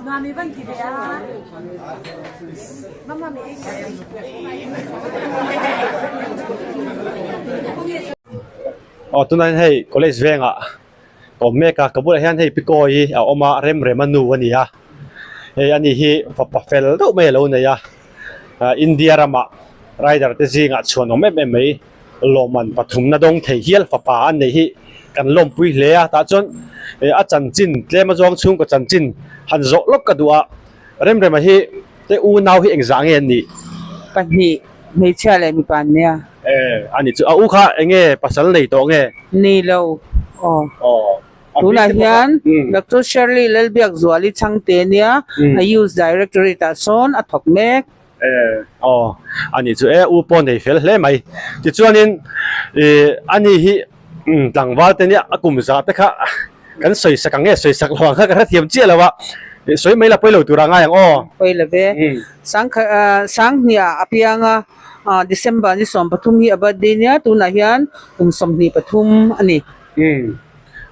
Mami van ki dia. Mama mi. Tu nan hei college venga ko meka kabul hian hei pikoi a oma rem anu ani ya hei ani hi fa fel do me lo ne ya India rama rider te zinga chuan o me me loman pathum na dong thei hial fa pa an nei hi kan lom pui hle a ta chon a chan chin tlema jong chung ko chan chin han zo lok ka duwa rem hi te u nau hi exam nge ni pani me chale mi pan ne ani chu a u kha enge pasal nei to nge ni lo tu na hian Dr. Shirley Lelbiak Zwali changte nia a use directory ta son a thok mek ani chu u pon nei fel hle mai ti chuanin ani hi tlangwal te nia akum za te kha kan soi sakang nge soi sak lawang kha ka thiam che lawa soi mai la poi lo tura nga yang poi le ve sang nia apianga December ni som pathum hi abadi nia tu na hian som ni pathum ani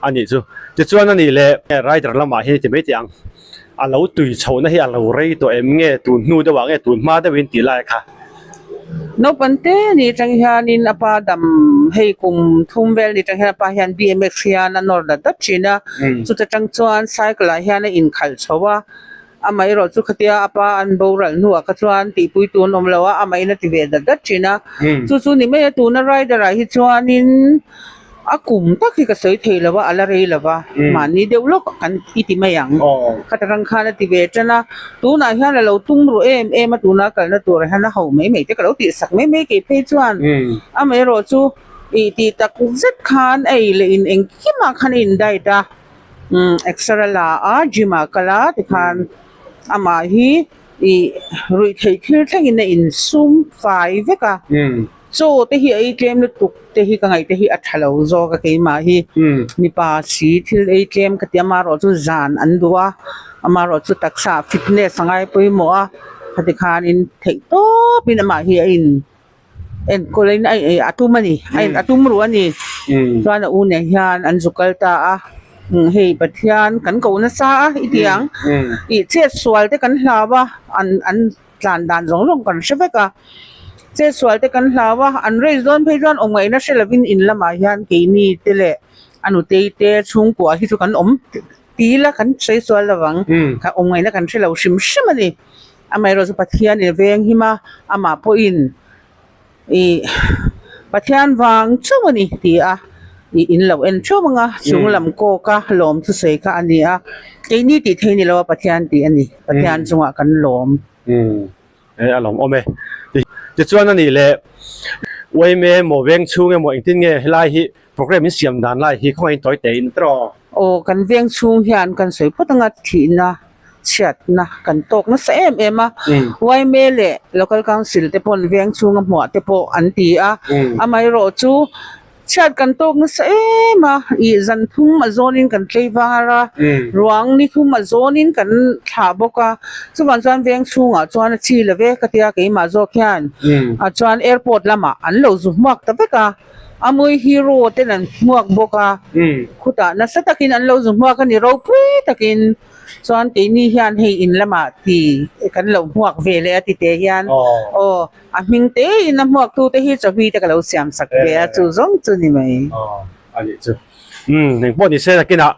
ani chu ti chuan ani le rider lama hi ti mai tiang a lo tui chho na hi a lo rei to em nge tu hnu de wa nge tu ma de win ti lai kha no pante ni tang hian in apa dam hei kum thum vel ni tang hian pa hian BMX hian anor da dap china chu ta tang chuan cycle hian in khal chowa amai ro chu khatia apa an boral nu ka chuan ti pui tu nom lawa amai na ti ve da dat china chu ni me tu na rider hi chuan in akum tak hi ka soi thei lawa ala rei lawa mani deulok kan iti mayang katarang khala ti ve chana tu na hian lo tung ru em tu na kal na tur hana ho mai mai te ka lo ti sak mai mai ke pe chuan amai ro chu i ti tak zet khan ei le in eng kima khan in dai ta extra la a jima kala ti khan ama hi i rui thei thil thangin na in sum 5 veka so te hi ai claim lu tuk te hi ka ngai te hi athalo zo ka ke ma hi ni pa si thil ai claim ka tia ma ro chu zan an duwa ama ro chu taksa fitness sangai poi mo a khati khan in thei to pin ma hi in en ko lein ai atumani ai atum ru ani chuan u ne hian an zukal ta a hei pathian kan ko na sa itiang I che swal te kan hlawa an tlan dan rong rong kan sheveka che swal te kan hlawa an raise don phejon ongai na shelavin in lama hian ke ni tele anu te chung ko hi chu kan om tila kan sei swal lawang ka ongai na kan shelo shim shimani amai ro pathian ni veng hima ama po in pathian wang chumani ti a in lo en chu manga chung lam ko ka lom thu sei ka ania ke ni ti theini lo pathian ti ani pathian chunga kan lom alom ome ti chuan ani le wei me mo veng chu nge mo tin nge lai hi program in siam dan lai hi khoi toi te in tro o kan veng chung hian kan soi patanga thina chat na kan tok na sa em a wai me le local council te pon veng chung a mo te po an ti a amai ro chu chat kan tok na sa ema I zan thum ma zonin kan tleivara ruang ni thum ma zonin kan tha boka chuan chuan veng chunga chuan chi leve katia ke ma zo khian a chuan airport lama an lo zu mak ta beka amoi hero te nan muak boka khuta na satakin an lo zu muak ani ro pui takin chuan ke ni hian hei in lama ti kan lo muak vele ati te hian a ming te in a muak tu te hi chawi te ka lo siam sak ve a chu zong chu ni mai ani chu ning po ni se na kina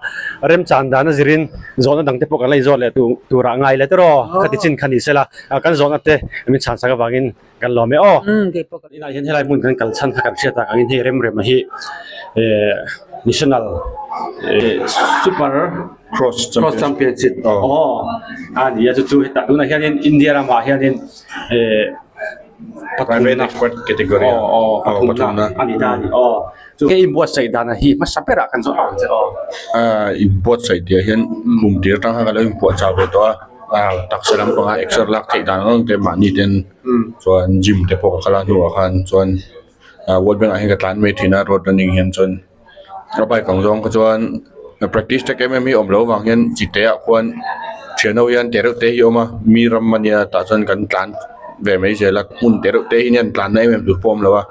rem chan dan na zirin zona dang te po ka lai zo le tu ra ngai le tro ka ti chin khani sela kan zona te mi chan sa ka wangin kan lo me ke po ina hian helai mun kan kal chan kha kan sia ta kan hi rem hi national super cross championship ani ya chu ta tu na hian India ra ma hian private expert category patuna ani da ni chu ke import sai da na hi ma sapera kan zo import sai dia hian kum tir tang ha lo import cha ve to tak selam to ha extra lak thei dan ngong te mani ten chuan gym te pok khala nu khan chuan world bank a hi ka tlan me thina road running hian chuan rabai kang jong ka chuan practice te kem mi om lo wang hian chite a khuan thiano yan te ro te hi oma mi ram mania ta chuan kan tlan ve mai je la mun te ro te hi nian tlan nei mem du pom lo wa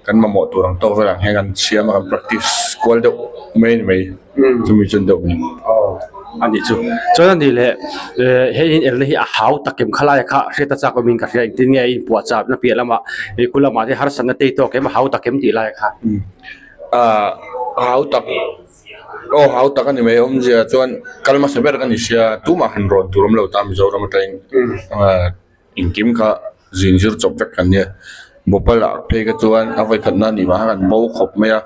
kan ma mo tu rang to velang he kan siam kan practice kwal do mai chu mi chun do ani chu chuan ni le he in er le hi a hau takem khala ya kha reta cha ko min ka ria tin nge in pu cha na pi lama e kulama de har san na te to ke ma hau takem ti la kha hau tak hau tak ani mai om je chuan kalma seber kan isia tu ma han ron turum lo tam zo ram teng inkim kha zinjir chop vek kan ne bopala phe ka chuan avai khatna ni ma kan mo khop meya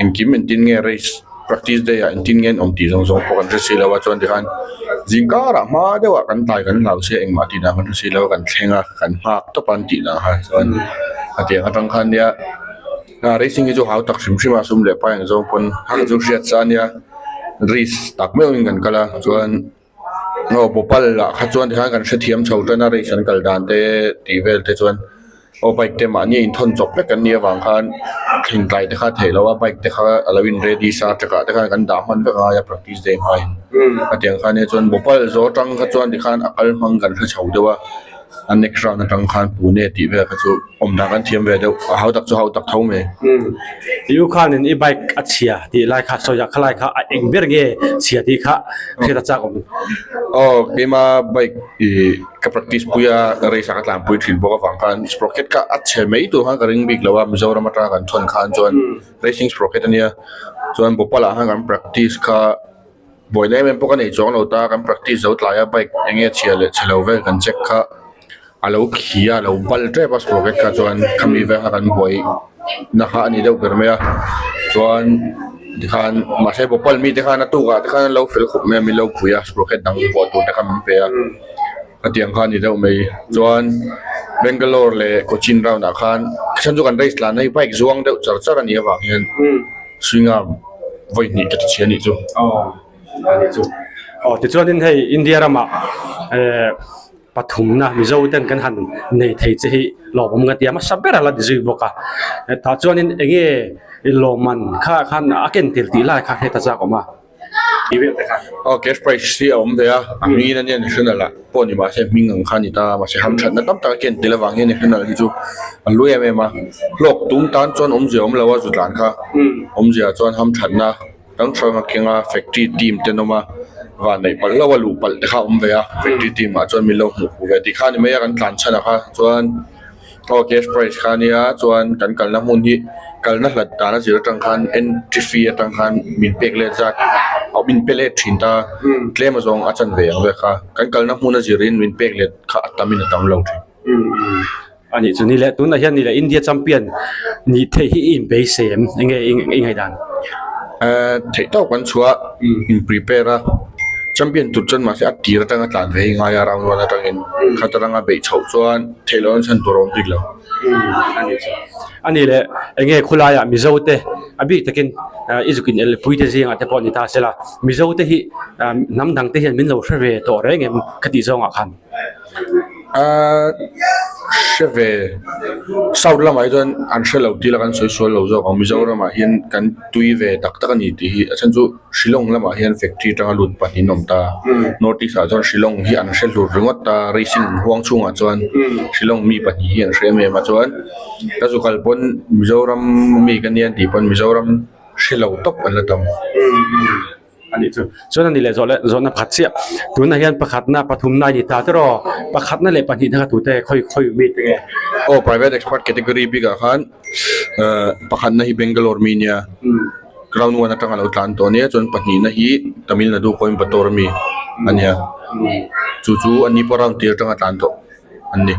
inkim in tin nge race practice day in tin ngen om ti zong zong po kan se lawa chuan de kan jingkara ma dewa kan tai kan lau se eng ma ti na kan se lawa kan thlenga kan hak to pan ti na ha chuan ati atang khan dia racing jo hau tak sim sima sum le pa yang zong pon ha jo riat chan ya race tak me ong kan kala chuan bopal la kha chuan de kan se thiam chho ta na race an kal dan te ti vel te chuan bike te ma ni in thon chop le kan nia wang khan thing tai te kha thei lawa bike te kha alawin ready sa te ka kan da man ka ya practice day mai atiang khan ne chuan bopal zo tang kha chuan di khan akal mang kan kha chho dewa an next round tang khan pune ti ve ka chu om da kan thiam ve de hau tak chu hau tak thau me yu khan in e bike achia ti lai kha so ya khalai kha eng ber ge chia ti kha kheta cha ko kema bike ka practice puya race ka tlam pui thil bo ka wang khan sprocket ka ache mei tu ha ka ring big lawa mizoram ata kan thon khan chuan racing sprocket ania chuan bopala ha kan practice kha boile men poka nei chong lo ta kan practice zo tlaya bike enge chiale chelo ve kan check kha alo khia lo bal tre pas sprocket ka chuan khami ve ha kan boi na ha ani deuh ber mea chuan dikhan ma se bopal mi dikhan atu ga dikhan lo fel khup me mi lo puya sprocket dang po tu ta kam pe a atiang khan ni deuh mei chuan Bangalore le Cochin round a khan chan ju kan race la nei bike zuang deuh char char ani awang hian swinga voi ni ka chi ani chu ani chu ti chuan in hei India rama pathum na mizo ten kan han nei thei che hi lo bom nga tia ma sabera la dizu boka ta chuan in enge lo man kha khan aken til ti la kha heta cha ko ma ibe te kha cash price si om de a mi na ne national la po ni ma se ming ang khan ni ta ma se ham that na tam ta ken til wang he national hi chu an lu em ma lok tum tan chuan om je om lawa zu tlan kha om je chuan ham that na tang thang kenga factory team te no ma và này bal lawa lu bal de kha ve a factory team ma chuan mi lo mu ve ti khan me ya kan tlan chana kha chuan cash price khan ya chuan kan kal na mun hi kal na hlat ta na zir tang khan entry fee tang khan min pek le zat au min pele thin ta claim azong a chan ve ang ve kha kan kal na mun na zirin min pek le kha atamin tam lo thi อันนี้จุดนี้แหละตัวนั้นเห็นนี่แหละอินเดียแชมเปี้ยนนี่เทหิอินเบสเซมยังไงดันเทต้ากันชัวอินพรีเพร่าแชมเปี้ยนตุจนมาเสียตีระตั้งแต่เรื่องง่ายรางวัลตั้งเงินข้าตรังอาเบยชาวชวนเทลอนเซนตัวรองดิกแล้วอันนี้แหละยังไงคุณลายมิโซเตอบิตะกินอิจุกินเอลพุยเตซิงอาเตปอนิตาเซล่ามิโซเตหิน้ำดังเตหินมินโลเชเวตัวเรื่องเงี้ยคดีจงอาคันเชฟสาวละไม่จนอันเชลล์ที่ละกันสวยๆเราจะของมิจฉาละมาเห็นกันตุยเวตักตะกันนี่ที่ฉันจูชิลงละมาเห็นแฟคทรีตั้งลุนปะหินนมตาโนติสาจนชิลงที่อันเชลล์รุงตาเรซิ่งห่วงช่วงจวนชิลงมีปะหินเชมเอมาจวนแต่สุขัลปนมิจฉามีกันยันที่ปนมิจฉาชิลล์ตบอันละตั้มอันนี้ส่วนนั้นนี่แหละส่วนนั้นพัดเสียตัวนั้นยันประคัดหน้าปฐุมนายตาตรอประคัดนั่นแหละปัญหาตัวแต่ค่อยมีตัวไงโอ้ private expert category ปีกับขันประคัดนั่นที่เบงกาลอร์มีเนี่ยกราวน์วันนั้นตั้งแต่เราทานตัวนี้จนปัญหานั่นที่ตามิลนาดูคอยปัตโตรมีอันเนี้ยจู่ๆอันนี้พอเราเตียตั้งแต่ทานตัวอันนี้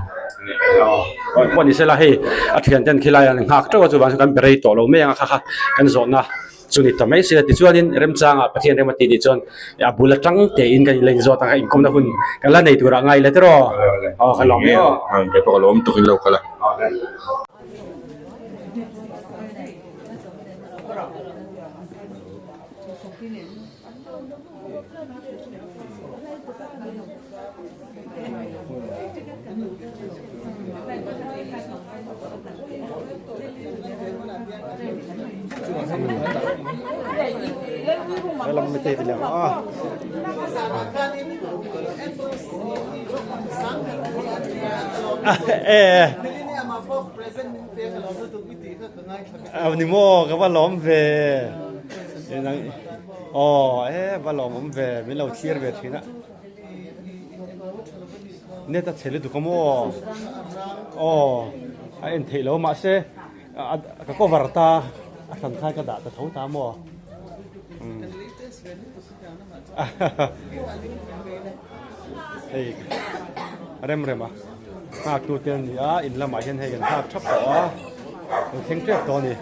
วันนี้เสร็จแล้วให้อาทิตย์นั้นขี้ลายอันหักตัวจุบันกันไปเรียต่อเราไม่ยังค่ะกันส่วนนะส่วนนี้ทำไมเสียติดส่วนนี้เริ่มจ้างประเทศเริ่มตีดิจนบุลจังเตอินกันเลยจอดตั้งอินคอมนะคุณกันแล้วในตัวเราไงเลยที่รอขลุ่มเนี่ยเดี๋ยวพอขลุ่มตัวกินเรากันละเราไม่เตะไปแล้วเอานิโม่ก็ว่าล้อมเวนังอ๋อว่าล้อมเวไม่เราเทียร์เวทีนะเนี่ยตัดเสร็จดูขโมอ๋อไอ้เทโลมาเซ่ก็วาร์ตาสันทายกระดาษแต่ท้องตามอ๋อเฮ้ยเริ่มอ่ะหากตัวเตียนนี่อินละหมายเห็นให้กันภาพชอบต่อเท่งเจ็บตัวนี่